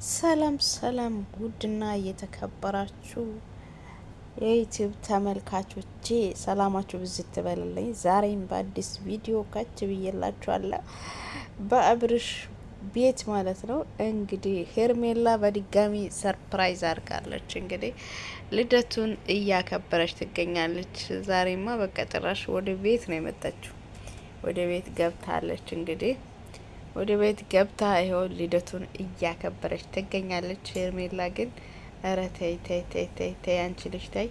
ሰላም ሰላም ውድና እየተከበራችሁ የዩቲዩብ ተመልካቾቼ ሰላማችሁ ብዝት ትበልልኝ። ዛሬም በአዲስ ቪዲዮ ካች ብዬላችኋለሁ። በአብርሽ ቤት ማለት ነው። እንግዲህ ሄርሜላ በድጋሚ ሰርፕራይዝ አድርጋለች። እንግዲህ ልደቱን እያከበረች ትገኛለች። ዛሬማ በቃ ጭራሽ ወደ ቤት ነው የመጣችው። ወደ ቤት ገብታለች። እንግዲህ ወደ ቤት ገብታ ይኸው ልደቱን እያከበረች ትገኛለች። ሄርሜላ ግን ኧረ ተይ ተይ ተይ ተይ ተይ አንቺ ልጅ ተይ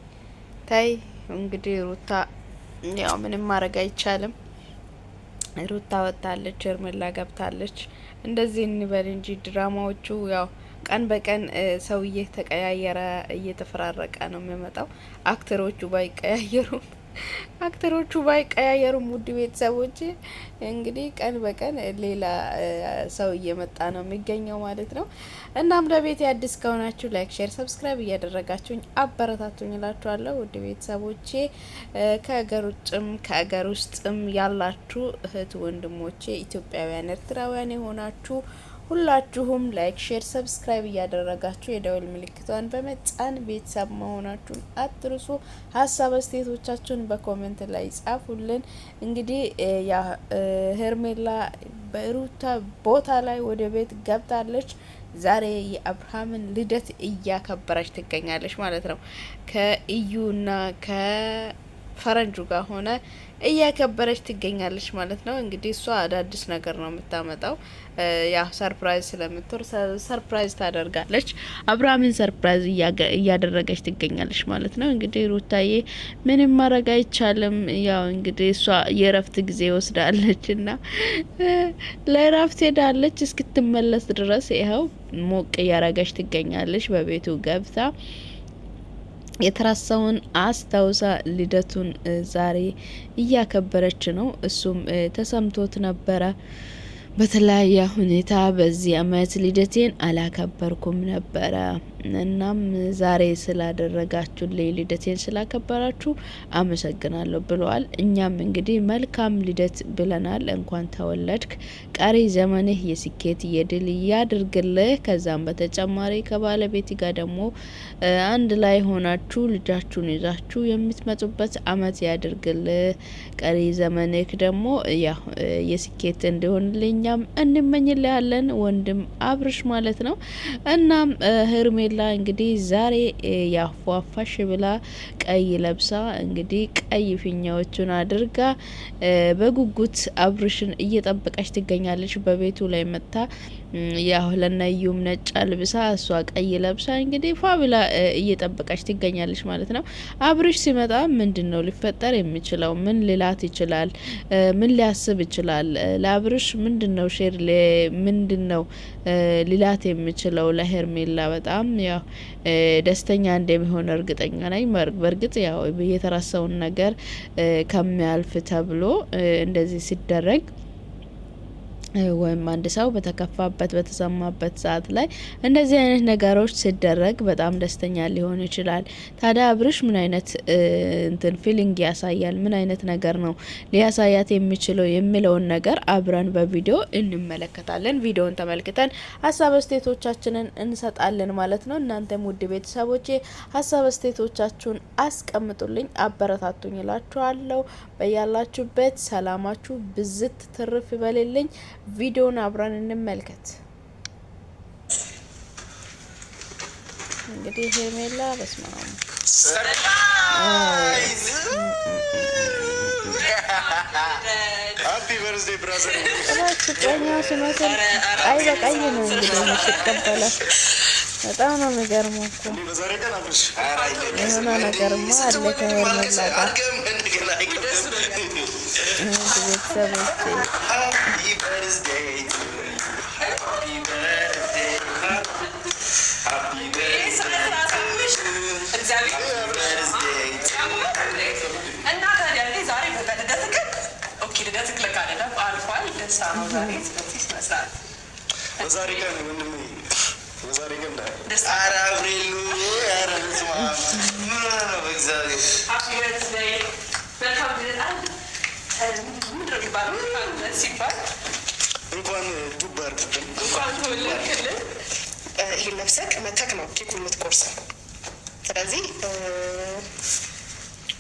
ተይ። እንግዲህ ሩታ ያው ምንም ማድረግ አይቻልም። ሩታ ወጣለች፣ ሄርሜላ ገብታለች። እንደዚህ እንበል እንጂ ድራማዎቹ ያው ቀን በቀን ሰው እየተቀያየረ እየተፈራረቀ ነው የሚመጣው። አክተሮቹ ባይቀያየሩም ውድ ቤተሰቦች እንግዲህ ቀን በቀን ሌላ ሰው እየመጣ ነው የሚገኘው ማለት ነው። እናም ለቤት አዲስ ከሆናችሁ ላይክ፣ ሼር፣ ሰብስክራይብ እያደረጋችሁኝ አበረታቱኝ እላችኋለሁ። ውድ ቤተሰቦቼ ከሀገር ውጭም ከሀገር ውስጥም ያላችሁ እህት ወንድሞቼ ኢትዮጵያውያን፣ ኤርትራውያን የሆናችሁ ሁላችሁም ላይክ፣ ሼር፣ ሰብስክራይብ እያደረጋችሁ የደወል ምልክቷን በመጫን ቤተሰብ መሆናችሁን አትርሱ። ሀሳብ አስተያየቶቻችሁን በኮሜንት ላይ ጻፉልን። እንግዲህ ያ ሄርሜላ በሩታ ቦታ ላይ ወደ ቤት ገብታለች። ዛሬ የአብርሃምን ልደት እያከበረች ትገኛለች ማለት ነው። ከኢዩና ከፈረንጁ ጋር ሆነ እያከበረች ትገኛለች ማለት ነው። እንግዲህ እሷ አዳዲስ ነገር ነው የምታመጣው። ያ ሰርፕራይዝ ስለምትወር ሰርፕራይዝ ታደርጋለች። አብርሃምን ሰርፕራይዝ እያደረገች ትገኛለች ማለት ነው። እንግዲህ ሩታዬ ምንም ማድረግ አይቻልም። ያው እንግዲህ እሷ የእረፍት ጊዜ ወስዳለች እና ለእረፍት ሄዳለች። እስክትመለስ ድረስ ይኸው ሞቅ እያረገች ትገኛለች። በቤቱ ገብታ የተራሳውን አስታውሳ ልደቱን ዛሬ እያከበረች ነው። እሱም ተሰምቶት ነበረ። በተለያየ ሁኔታ በዚህ አመት ልደቴን አላከበርኩም ነበረ። እናም ዛሬ ስላደረጋችሁልኝ ልደቴን ስላከበራችሁ አመሰግናለሁ ብለዋል። እኛም እንግዲህ መልካም ልደት ብለናል። እንኳን ተወለድክ፣ ቀሪ ዘመንህ የስኬት የድል ያድርግልህ። ከዛም በተጨማሪ ከባለቤት ጋር ደግሞ አንድ ላይ ሆናችሁ ልጃችሁን ይዛችሁ የምትመጡበት አመት ያድርግልህ። ቀሪ ዘመንህ ደግሞ ያው የስኬት እንዲሆንልኝ እኛም እንመኝልሃለን ወንድም አብርሽ ማለት ነው። እናም ሄርሜላ እንግዲህ ዛሬ ያፏፋሽ ብላ ቀይ ለብሳ እንግዲህ ቀይ ፊኛዎቹን አድርጋ በጉጉት አብርሽን እየጠበቀች ትገኛለች። በቤቱ ላይ መጥታ ያው ለናዩም ነጭ አልብሳ እሷ ቀይ ለብሳ እንግዲህ ፋብላ እየጠበቀች ትገኛለች ማለት ነው። አብርሽ ሲመጣ ምንድነው ሊፈጠር የሚችለው? ምን ሊላት ይችላል? ምን ሊያስብ ይችላል? ለአብርሽ ምንድነው ሼር ምንድነው ሊላት የሚችለው? ለሄርሜላ በጣም ያው ደስተኛ እንደሚሆን እርግጠኛ ነኝ። በእርግጥ ያው የተራሳውን ነገር ከሚያልፍ ተብሎ እንደዚህ ሲደረግ ወይም አንድ ሰው በተከፋበት በተሰማበት ሰዓት ላይ እንደዚህ አይነት ነገሮች ሲደረግ በጣም ደስተኛ ሊሆን ይችላል። ታዲያ አብርሽ ምን አይነት እንትን ፊሊንግ ያሳያል? ምን አይነት ነገር ነው ሊያሳያት የሚችለው የሚለውን ነገር አብረን በቪዲዮ እንመለከታለን። ቪዲዮን ተመልክተን ሀሳብ አስተያየቶቻችንን እንሰጣለን ማለት ነው። እናንተም ውድ ቤተሰቦቼ ሀሳብ አስተያየቶቻችሁን አስቀምጡልኝ፣ አበረታቱኝ እላችኋለሁ። በያላችሁበት ሰላማችሁ ብዝት ትርፍ ይበልልኝ። ቪዲዮን አብረን እንመልከት። እንግዲህ ሄርሜላ በስማም ሃፒ በርዝዴይ ብራዘር ፍቅረኛ ሲመስል ቀይ በቀይ ነው እንግዲህ የምትቀበለው። በጣም ነው የሚገርመው እኮ የሆነ ነገርማ አለ ከሄርሜላ ጋር። ቤተሰቦቼ እንኳን ዱባር እንኳን ተወለድክልን ይሄን ለብሰክ መተክ ነው ኬኩ የምትቆርሰው። ስለዚህ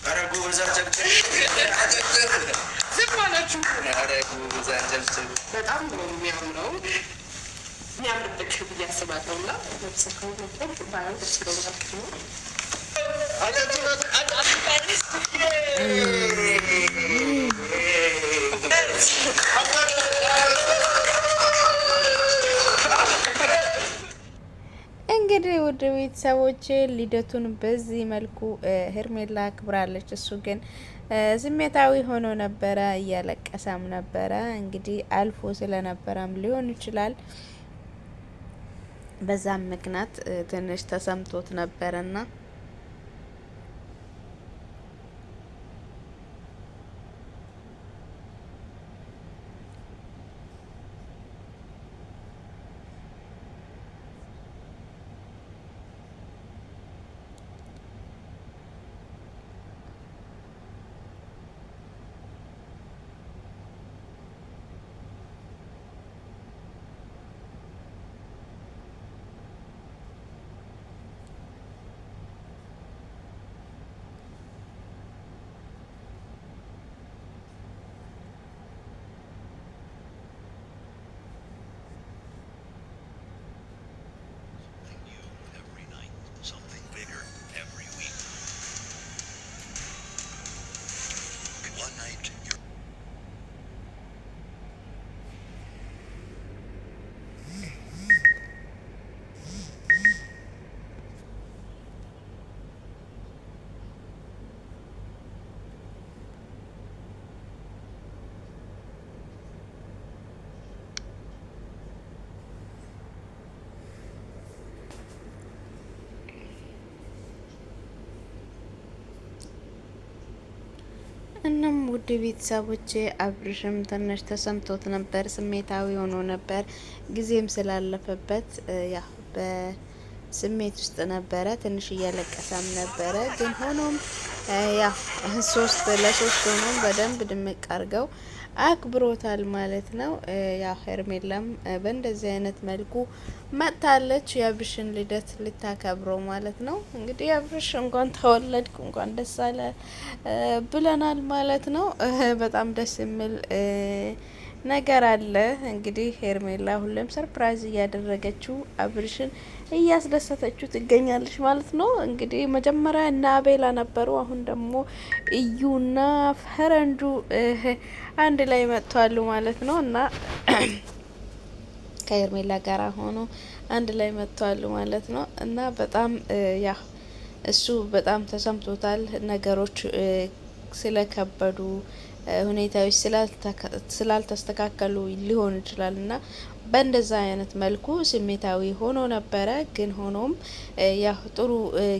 አረጉ በዛንጀብት ዝም አላችሁ። አረጉ በዛንጀብት በጣም ነው የሚያምረው። የሚያምርብክ ብዬ አስባለሁ። እና ለብሰከው ነበር ባያው ደስ ይለኛል። እንግዲህ ውድ ቤተሰቦች ልደቱን በዚህ መልኩ ሄርሜላ አክብራለች። እሱ ግን ስሜታዊ ሆኖ ነበረ፣ እያለቀሰም ነበረ። እንግዲህ አልፎ ስለነበረም ሊሆን ይችላል። በዛም ምክንያት ትንሽ ተሰምቶት ነበረና እናም ውድ ቤተሰቦቼ አብርሽም ትንሽ ተሰምቶት ነበር፣ ስሜታዊ ሆኖ ነበር። ጊዜም ስላለፈበት ያ በስሜት ውስጥ ነበረ፣ ትንሽ እያለቀሰም ነበረ። ግን ሆኖም ያ ለሶስት ሆኖም በደንብ ድምቅ አድርገው አክብሮታል ማለት ነው። ያ ሄርሜላም በእንደዚህ አይነት መልኩ መጥታለች የአብርሽን ልደት ልታከብረው ማለት ነው። እንግዲህ አብርሽ እንኳን ተወለድክ እንኳን ደስ አለ ብለናል ማለት ነው። በጣም ደስ የሚል ነገር አለ። እንግዲህ ሄርሜላ ሁሌም ሰርፕራይዝ እያደረገችው አብርሽን እያስደሰተችው ትገኛለች ማለት ነው። እንግዲህ መጀመሪያ እና አቤላ ነበሩ። አሁን ደግሞ እዩና ፈረንጁ አንድ ላይ መጥተዋል ማለት ነው እና ከሄርሜላ ጋር ሆኖ አንድ ላይ መጥተዋል ማለት ነው እና በጣም ያ እሱ በጣም ተሰምቶታል። ነገሮች ስለከበዱ ሁኔታዎች ስላልተስተካከሉ ሊሆን ይችላል እና በእንደዛ አይነት መልኩ ስሜታዊ ሆኖ ነበረ። ግን ሆኖም ያው ጥሩ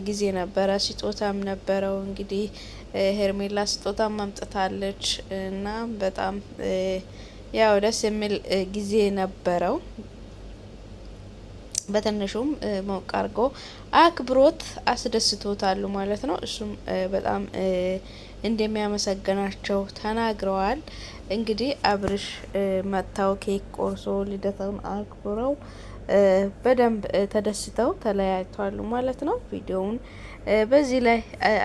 ጊዜ ነበረ። ስጦታም ነበረው። እንግዲህ ሄርሜላ ስጦታም አምጥታለች እና በጣም ያው ደስ የሚል ጊዜ ነበረው። በትንሹም ሞቅ አድርጎ አክብሮት አስደስቶታሉ ማለት ነው። እሱም በጣም እንደሚያመሰግናቸው ተናግረዋል። እንግዲህ አብርሽ መጥተው ኬክ ቆርሶ ልደታውን አክብረው በደንብ ተደስተው ተለያይተዋሉ ማለት ነው። ቪዲዮውን በዚህ ላይ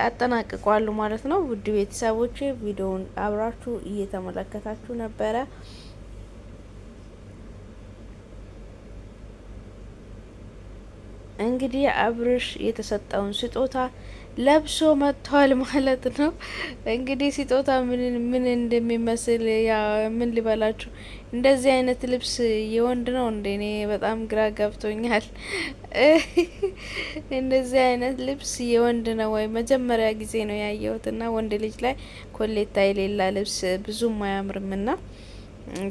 አጠናቅቋሉ ማለት ነው። ውድ ቤተሰቦች ቪዲዮውን አብራችሁ እየተመለከታችሁ ነበረ። እንግዲህ አብርሽ የተሰጠውን ስጦታ ለብሶ መጥቷል ማለት ነው። እንግዲህ ስጦታ ምን እንደሚመስል ያ ምን ሊበላችሁ፣ እንደዚህ አይነት ልብስ የወንድ ነው እንዴ? እኔ በጣም ግራ ገብቶኛል። እንደዚህ አይነት ልብስ የወንድ ነው ወይ? መጀመሪያ ጊዜ ነው ያየሁትና ወንድ ልጅ ላይ ኮሌታ የሌላ ልብስ ብዙም አያምርምና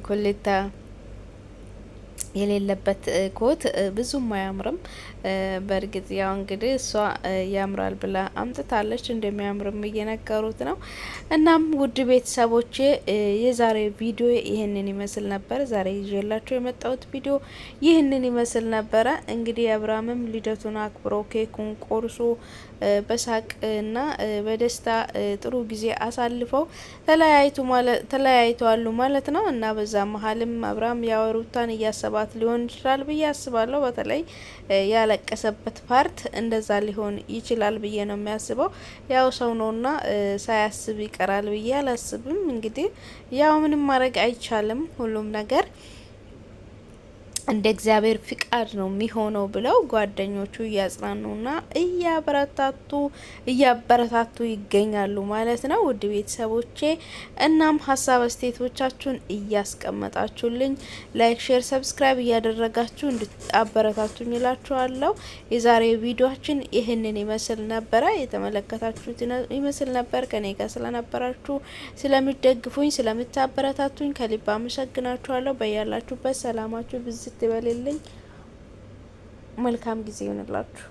ኮሌታ የሌለበት ኮት ብዙም አያምርም። በእርግጥ ያው እንግዲህ እሷ ያምራል ብላ አምጥታለች፣ እንደሚያምርም እየነገሩት ነው። እናም ውድ ቤተሰቦቼ የዛሬ ቪዲዮ ይህንን ይመስል ነበር። ዛሬ ይዤላችሁ የመጣሁት ቪዲዮ ይህንን ይመስል ነበረ። እንግዲህ አብርሃምም ልደቱን አክብሮ ኬኩን ቆርሶ በሳቅ እና በደስታ ጥሩ ጊዜ አሳልፈው ተለያይተዋሉ ማለት ነው እና በዛ መሀልም አብርሃም ያወሩታን እያሰባት ምናልባት ሊሆን ይችላል ብዬ አስባለሁ። በተለይ ያለቀሰበት ፓርት እንደዛ ሊሆን ይችላል ብዬ ነው የሚያስበው። ያው ሰው ነውና ሳያስብ ይቀራል ብዬ አላስብም። እንግዲህ ያው ምንም ማድረግ አይቻልም። ሁሉም ነገር እንደ እግዚአብሔር ፍቃድ ነው የሚሆነው ብለው ጓደኞቹ እያጽናኑና እያበረታቱ ይገኛሉ ማለት ነው። ውድ ቤተሰቦቼ እናም ሀሳብ አስተያየቶቻችሁን እያስቀመጣችሁልኝ ላይክ፣ ሼር፣ ሰብስክራይብ እያደረጋችሁ እንድታበረታቱኝ እላችኋለሁ። የዛሬ ቪዲዮአችን ይህንን ይመስል ነበረ። የተመለከታችሁት ይመስል ነበር። ከኔ ጋር ስለነበራችሁ ስለምትደግፉኝ፣ ስለምታበረታቱኝ ከልብ አመሰግናችኋለሁ። በያላችሁበት ሰላማችሁ ብዝት ይበልልኝ። መልካም ጊዜ ይሆንላችሁ።